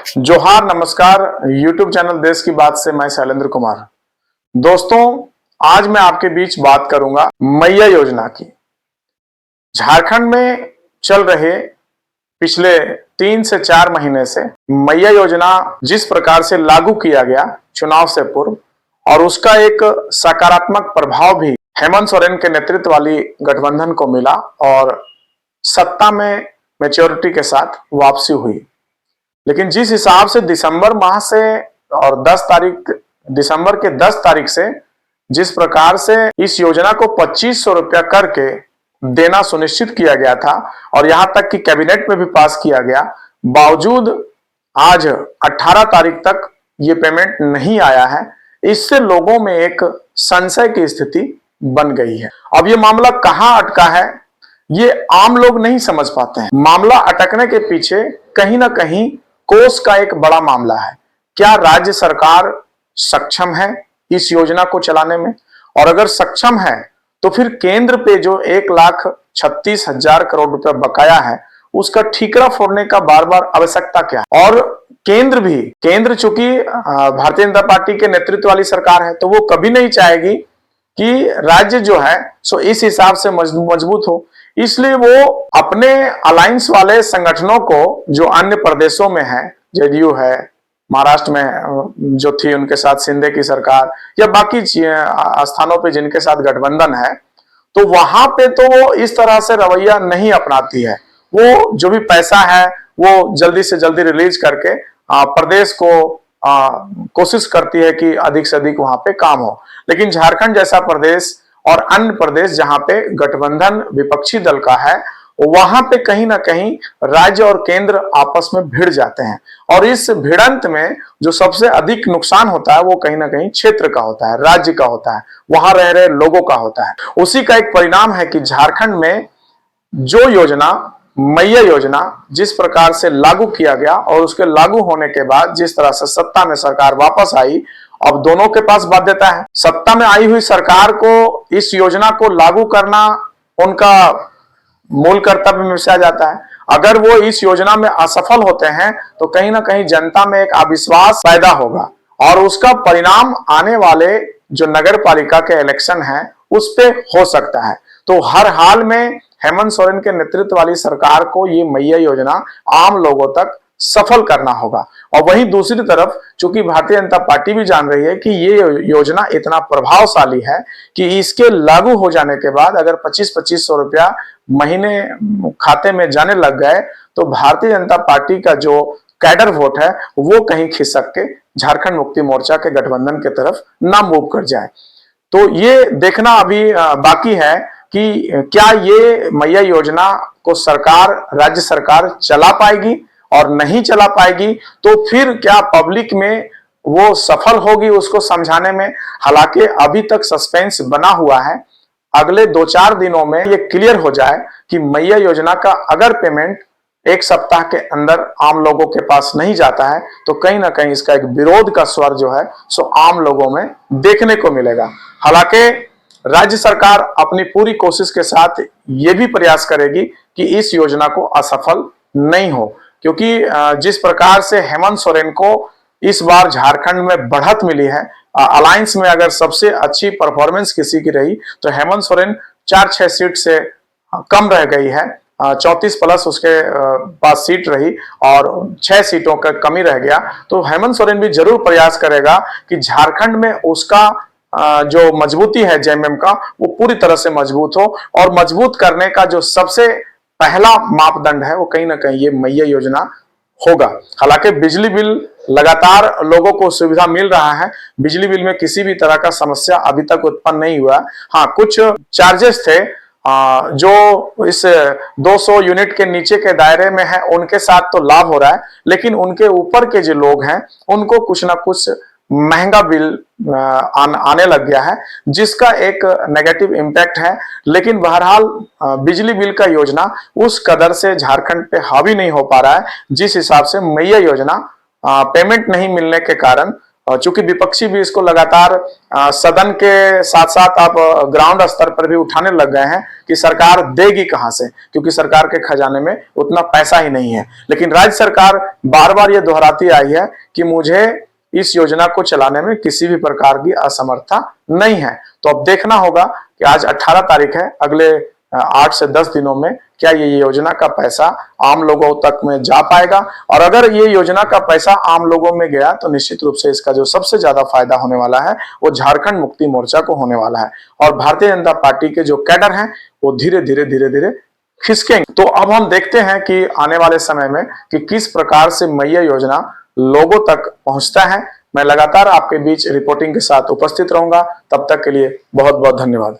जोहार नमस्कार। YouTube channel देश की बात से मैं शैलेंद्र कुमार। दोस्तों, आज मैं आपके बीच बात करूंगा मैया योजना की। झारखंड में चल रहे पिछले 3 से 4 महीने से मैया योजना जिस प्रकार से लागू किया गया चुनाव से पूर्व, और उसका एक सकारात्मक प्रभाव भी हेमंत सोरेन के नेतृत्व वाली गठबंधन को मिला और सत्ता में मैच्योरिटी के साथ वापसी हुई। लेकिन जिस हिसाब से दिसंबर माह से और 10 तारीख से जिस प्रकार से इस योजना को 2500 रुपया करके देना सुनिश्चित किया गया था और यहां तक कि कैबिनेट में भी पास किया गया, बावजूद आज 18 तारीख तक ये पेमेंट नहीं आया है। इससे लोगों में एक संशय की स्थिति बन गई है। अब ये मामला कहां अटका है, ये आम लोग नहीं समझ पाते हैं। मामला अटकने के पीछे कहीं ना कहीं कोष का एक बड़ा मामला है। क्या राज्य सरकार सक्षम है इस योजना को चलाने में? और अगर सक्षम है तो फिर केंद्र पे जो 1,36,000 करोड़ रुपए बकाया है, उसका ठीकरा फोड़ने का बार बार आवश्यकता क्या है? और केंद्र चूंकि भारतीय जनता पार्टी के नेतृत्व वाली सरकार है, तो वो कभी नहीं चाहेगी कि राज्य जो है सो इस हिसाब से मजबूत हो। इसलिए वो अपने अलायंस वाले संगठनों को, जो अन्य प्रदेशों में है, जेडीयू है, महाराष्ट्र में जो थी उनके साथ शिंदे की सरकार, या बाकी स्थानों पे जिनके साथ गठबंधन है, तो वहां पे तो वो इस तरह से रवैया नहीं अपनाती है। वो जो भी पैसा है वो जल्दी से जल्दी रिलीज करके प्रदेश को कोशिश करती है कि अधिक से अधिक वहां पे काम हो। लेकिन झारखंड जैसा प्रदेश और अन्य प्रदेश जहां पे गठबंधन विपक्षी दल का है, वहां पे कहीं ना कहीं राज्य और केंद्र आपस में भिड़ जाते हैं, और इस भिड़ंत में जो सबसे अधिक नुकसान होता है वो कहीं ना कहीं क्षेत्र का होता है, राज्य का होता है, वहां रह रहे लोगों का होता है। उसी का एक परिणाम है कि झारखंड में जो योजना मैया योजना जिस प्रकार से लागू किया गया और उसके लागू होने के बाद जिस तरह से सत्ता में सरकार वापस आई, अब दोनों के पास बाध्यता है। सत्ता में आई हुई सरकार को इस योजना को लागू करना उनका मूल कर्तव्य में से आ जाता है। अगर वो इस योजना में असफल होते हैं तो कहीं ना कहीं जनता में एक अविश्वास पैदा होगा, और उसका परिणाम आने वाले जो नगर पालिका के इलेक्शन है उस पे हो सकता है। तो हर हाल में हेमंत सोरेन के नेतृत्व वाली सरकार को ये मैया योजना आम लोगों तक सफल करना होगा। और वहीं दूसरी तरफ चूंकि भारतीय जनता पार्टी भी जान रही है कि ये योजना इतना प्रभावशाली है कि इसके लागू हो जाने के बाद अगर 2500 रुपया महीने खाते में जाने लग गए तो भारतीय जनता पार्टी का जो कैडर वोट है वो कहीं खिसक के झारखंड मुक्ति मोर्चा के गठबंधन की तरफ ना मूव कर जाए। तो ये देखना अभी बाकी है कि क्या ये मैया योजना को राज्य सरकार चला पाएगी, और नहीं चला पाएगी तो फिर क्या पब्लिक में वो सफल होगी उसको समझाने में। हालांकि अभी तक सस्पेंस बना हुआ है। अगले 2-4 दिनों में ये क्लियर हो जाए कि मैया योजना का अगर पेमेंट 1 सप्ताह के अंदर आम लोगों के पास नहीं जाता है तो कहीं ना कहीं इसका एक विरोध का स्वर जो है सो आम लोगों में देखने को मिलेगा। हालांकि राज्य सरकार अपनी पूरी कोशिश के साथ ये भी प्रयास करेगी कि इस योजना को असफल नहीं हो, क्योंकि जिस प्रकार से हेमंत सोरेन को इस बार झारखंड में बढ़त मिली है, अलायंस में अगर सबसे अच्छी परफॉर्मेंस किसी की रही तो हेमंत सोरेन 4-6 सीट से कम रह गई है। 34 प्लस उसके पास सीट रही और 6 सीटों का कमी रह गया। तो हेमंत सोरेन भी जरूर प्रयास करेगा कि झारखंड में उसका जो मजबूती है जेएमएम का वो पूरी तरह से मजबूत हो, और मजबूत करने का जो सबसे पहला मापदंड है वो कहीं ना कहीं ये मैया योजना होगा। हालांकि बिजली बिल लगातार लोगों को सुविधा मिल रहा है, बिजली बिल में किसी भी तरह का समस्या अभी तक उत्पन्न नहीं हुआ। हाँ, कुछ चार्जेस थे जो इस 200 यूनिट के नीचे के दायरे में है उनके साथ तो लाभ हो रहा है, लेकिन उनके ऊपर के जो लोग हैं उनको कुछ ना कुछ महंगा बिल आने लग गया है, जिसका एक नेगेटिव इम्पैक्ट है। लेकिन बहरहाल बिजली बिल का योजना उस कदर से झारखंड पे हावी नहीं हो पा रहा है जिस हिसाब से मैया योजना पेमेंट नहीं मिलने के कारण और चूंकि विपक्षी भी इसको लगातार सदन के साथ साथ आप ग्राउंड स्तर पर भी उठाने लग गए हैं कि सरकार देगी कहां से, क्योंकि सरकार के खजाने में उतना पैसा ही नहीं है। लेकिन राज्य सरकार बार बार ये दोहराती आई है कि मुझे इस योजना को चलाने में किसी भी प्रकार की असमर्थता नहीं है। तो अब देखना होगा कि आज 18 तारीख है, अगले 8 से 10 दिनों में क्या ये योजना का पैसा आम लोगों तक में जा पाएगा। और अगर ये योजना का पैसा आम लोगों में गया तो निश्चित रूप से इसका जो सबसे ज्यादा फायदा होने वाला है वो झारखंड मुक्ति मोर्चा को होने वाला है। और भारतीय जनता पार्टी के जो कैडर हैं वो धीरे धीरे खिसकेंगे। तो अब हम देखते हैं कि आने वाले समय में कि किस प्रकार से मैया योजना लोगों तक पहुंचता है। मैं लगातार आपके बीच रिपोर्टिंग के साथ उपस्थित रहूंगा। तब तक के लिए बहुत बहुत धन्यवाद।